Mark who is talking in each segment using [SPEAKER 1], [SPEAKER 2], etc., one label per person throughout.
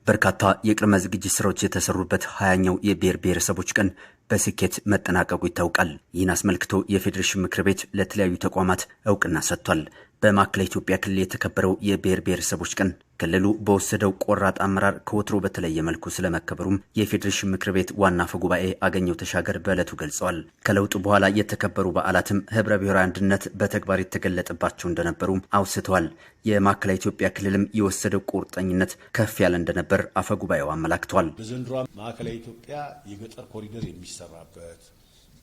[SPEAKER 1] በርካታ የቅድመ ዝግጅት ስራዎች የተሰሩበት 20ኛው የብሔር ብሔረሰቦች ቀን በስኬት መጠናቀቁ ይታወቃል። ይህን አስመልክቶ የፌዴሬሽን ምክር ቤት ለተለያዩ ተቋማት እውቅና ሰጥቷል። በማዕከላዊ ኢትዮጵያ ክልል የተከበረው የብሔር ብሔረሰቦች ቀን ክልሉ በወሰደው ቆራጥ አመራር ከወትሮ በተለየ መልኩ ስለመከበሩም የፌዴሬሽን ምክር ቤት ዋና አፈ ጉባኤ አገኘሁ ተሻገር በዕለቱ ገልጸዋል። ከለውጡ በኋላ የተከበሩ በዓላትም ህብረ ብሔራዊ አንድነት በተግባር የተገለጠባቸው እንደነበሩ አውስተዋል። የማዕከላዊ ኢትዮጵያ ክልልም የወሰደው ቁርጠኝነት ከፍ ያለ እንደነበር አፈ ጉባኤው አመላክተዋል።
[SPEAKER 2] በዘንድሮ ማዕከላዊ ኢትዮጵያ የገጠር ኮሪደር የሚሰራበት፣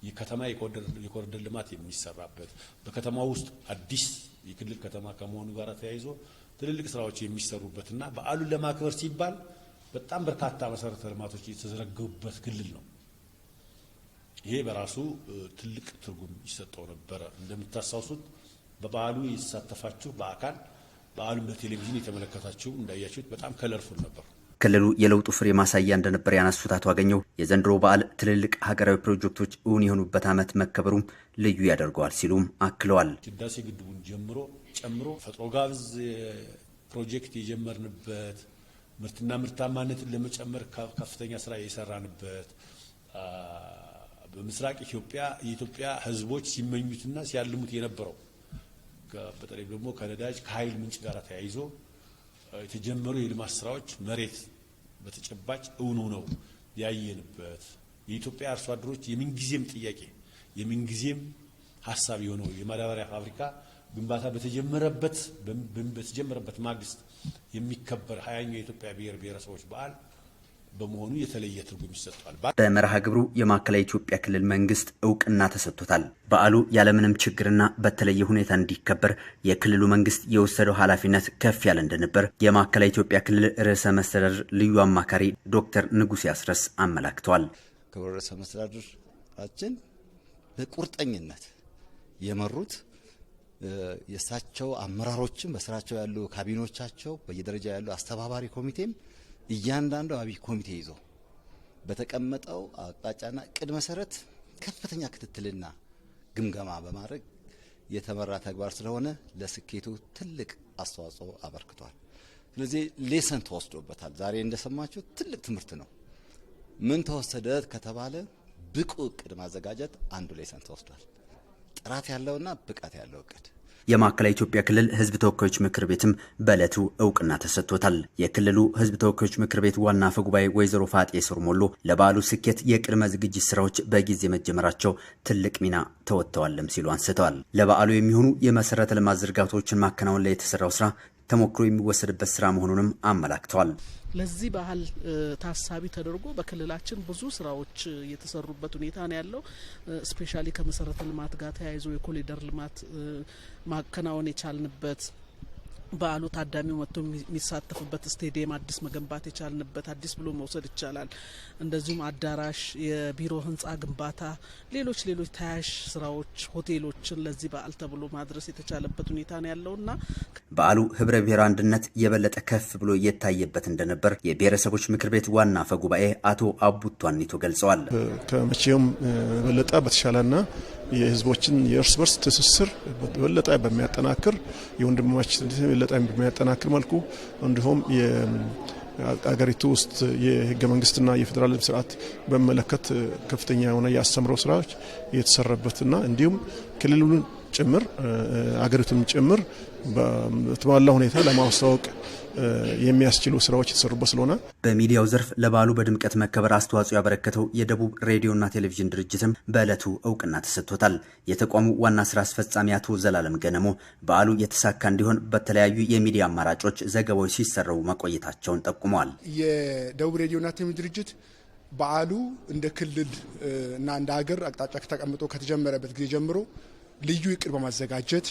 [SPEAKER 2] የከተማ የኮሪደር ልማት የሚሰራበት፣ በከተማ ውስጥ አዲስ የክልል ከተማ ከመሆኑ ጋር ተያይዞ ትልልቅ ስራዎች የሚሰሩበትና በዓሉን ለማክበር ሲባል በጣም በርካታ መሰረተ ልማቶች የተዘረጉበት ክልል ነው። ይሄ በራሱ ትልቅ ትርጉም ይሰጠው ነበር። እንደምታስታውሱት በበዓሉ የተሳተፋችሁ በአካል በዓሉን በቴሌቪዥን የተመለከታችሁ እንዳያችሁት በጣም ከለርፉል ነበር።
[SPEAKER 1] ክልሉ የለውጡ ፍሬ ማሳያ እንደነበር ያነሱት አቶ አገኘሁ የዘንድሮ በዓል ትልልቅ ሀገራዊ ፕሮጀክቶች እውን የሆኑበት ዓመት መከበሩም ልዩ ያደርገዋል ሲሉም አክለዋል።
[SPEAKER 2] ህዳሴ ግድቡን ጨምሮ ፈጥሮ ጋብዝ ፕሮጀክት የጀመርንበት፣ ምርትና ምርታማነትን ለመጨመር ከፍተኛ ስራ የሰራንበት፣ በምስራቅ ኢትዮጵያ የኢትዮጵያ ህዝቦች ሲመኙትና ሲያልሙት የነበረው በተለይ ደግሞ ከነዳጅ ከኃይል ምንጭ ጋር ተያይዞ የተጀመሩ የልማት ስራዎች መሬት በተጨባጭ እውን ሆነው ያየንበት፣ የኢትዮጵያ አርሶ አደሮች የምንጊዜም ጥያቄ የምንጊዜም ሀሳብ የሆነው የማዳበሪያ ፋብሪካ ግንባታ በተጀመረበት ማግስት የሚከበር 20ኛው የኢትዮጵያ ብሔር ብሔረሰቦች በዓል በመሆኑ የተለየ ትርጉም ይሰጣል።
[SPEAKER 1] በመርሃ ግብሩ የማዕከላዊ ኢትዮጵያ ክልል መንግስት እውቅና ተሰጥቶታል። በዓሉ ያለምንም ችግርና በተለየ ሁኔታ እንዲከበር የክልሉ መንግስት የወሰደው ኃላፊነት ከፍ ያለ እንደነበር የማዕከላዊ ኢትዮጵያ ክልል ርዕሰ መስተዳድር ልዩ አማካሪ ዶክተር ንጉሴ አስረስ አመላክተዋል።
[SPEAKER 3] ክቡር ርዕሰ መስተዳድራችን በቁርጠኝነት የመሩት የእሳቸው አመራሮችም በስራቸው ያሉ ካቢኖቻቸው በየደረጃ ያሉ አስተባባሪ ኮሚቴም እያንዳንዱ አብይ ኮሚቴ ይዞ በተቀመጠው አቅጣጫና እቅድ መሰረት ከፍተኛ ክትትልና ግምገማ በማድረግ የተመራ ተግባር ስለሆነ ለስኬቱ ትልቅ አስተዋጽኦ አበርክቷል። ስለዚህ ሌሰን ተወስዶበታል። ዛሬ እንደሰማችሁ ትልቅ ትምህርት ነው። ምን ተወሰደ ከተባለ ብቁ እቅድ ማዘጋጀት አንዱ ሌሰን ተወስዷል። ጥራት ያለውና ብቃት ያለው እቅድ።
[SPEAKER 1] የማዕከላዊ ኢትዮጵያ ክልል ህዝብ ተወካዮች ምክር ቤትም በዕለቱ እውቅና ተሰጥቶታል። የክልሉ ህዝብ ተወካዮች ምክር ቤት ዋና አፈ ጉባኤ ወይዘሮ ፋጤ ሶርሞሎ ለበዓሉ ስኬት የቅድመ ዝግጅት ስራዎች በጊዜ መጀመራቸው ትልቅ ሚና ተወጥተዋልም ሲሉ አንስተዋል። ለበዓሉ የሚሆኑ የመሰረተ ልማት ዝርጋታዎችን ማከናወን ላይ የተሰራው ስራ ተሞክሮ የሚወሰድበት ስራ መሆኑንም አመላክተዋል።
[SPEAKER 4] ለዚህ ባህል ታሳቢ ተደርጎ በክልላችን ብዙ ስራዎች የተሰሩበት ሁኔታ ነው ያለው። ስፔሻሊ ከመሰረተ ልማት ጋር ተያይዞ የኮሪደር ልማት ማከናወን የቻልንበት፣ በዓሉ ታዳሚው መጥቶ የሚሳተፍበት ስቴዲየም አዲስ መገንባት የቻልንበት፣ አዲስ ብሎ መውሰድ ይቻላል። እንደዚሁም አዳራሽ፣ የቢሮ ህንጻ ግንባታ፣ ሌሎች ተያያዥ ስራዎች፣ ሆቴሎችን ለዚህ በዓል ተብሎ ማድረስ የተቻለበት ሁኔታ ነው ያለውና
[SPEAKER 1] በዓሉ ህብረ ብሔራዊ አንድነት የበለጠ ከፍ ብሎ የታየበት እንደነበር የብሔረሰቦች ምክር ቤት ዋና አፈ ጉባኤ አቶ አቡቱ አኒቶ ገልጸዋል።
[SPEAKER 5] ከመቼውም በለጠ በተሻለና የህዝቦችን የእርስ በርስ ትስስር በለጠ በሚያጠናክር የወንድማማችነት በለጠ በሚያጠናክር መልኩ እንዲሁም አገሪቱ ውስጥ የህገ መንግስትና የፌዴራል ስርዓት በመለከት ከፍተኛ የሆነ ያስተምረው ስራዎች የተሰራበትና እንዲሁም ክልሉን ጭምር አገሪቱን ጭምር በተሟላ ሁኔታ ለማስተዋወቅ የሚያስችሉ ስራዎች የተሰሩበት ስለሆነ
[SPEAKER 1] በሚዲያው ዘርፍ ለበዓሉ በድምቀት መከበር አስተዋጽኦ ያበረከተው የደቡብ ሬዲዮና ቴሌቪዥን ድርጅትም በዕለቱ እውቅና ተሰጥቶታል። የተቋሙ ዋና ስራ አስፈጻሚ አቶ ዘላለም ገነሞ በዓሉ የተሳካ እንዲሆን በተለያዩ የሚዲያ አማራጮች ዘገባዎች ሲሰሩ መቆየታቸውን ጠቁመዋል።
[SPEAKER 6] የደቡብ ሬዲዮና ቴሌቪዥን ድርጅት በዓሉ እንደ ክልል እና እንደ ሀገር አቅጣጫ ተቀምጦ ከተጀመረበት ጊዜ ጀምሮ ልዩ እቅድ በማዘጋጀት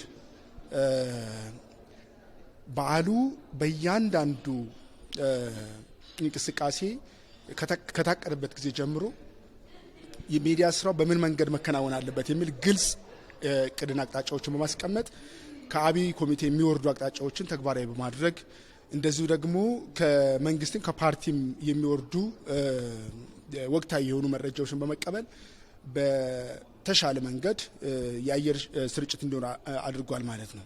[SPEAKER 6] በዓሉ በእያንዳንዱ እንቅስቃሴ ከታቀደበት ጊዜ ጀምሮ የሚዲያ ስራው በምን መንገድ መከናወን አለበት የሚል ግልጽ እቅድና አቅጣጫዎችን በማስቀመጥ ከአብይ ኮሚቴ የሚወርዱ አቅጣጫዎችን ተግባራዊ በማድረግ እንደዚሁ ደግሞ ከመንግስትም ከፓርቲም የሚወርዱ ወቅታዊ የሆኑ መረጃዎችን በመቀበል በተሻለ መንገድ የአየር ስርጭት እንዲሆን አድርጓል ማለት ነው።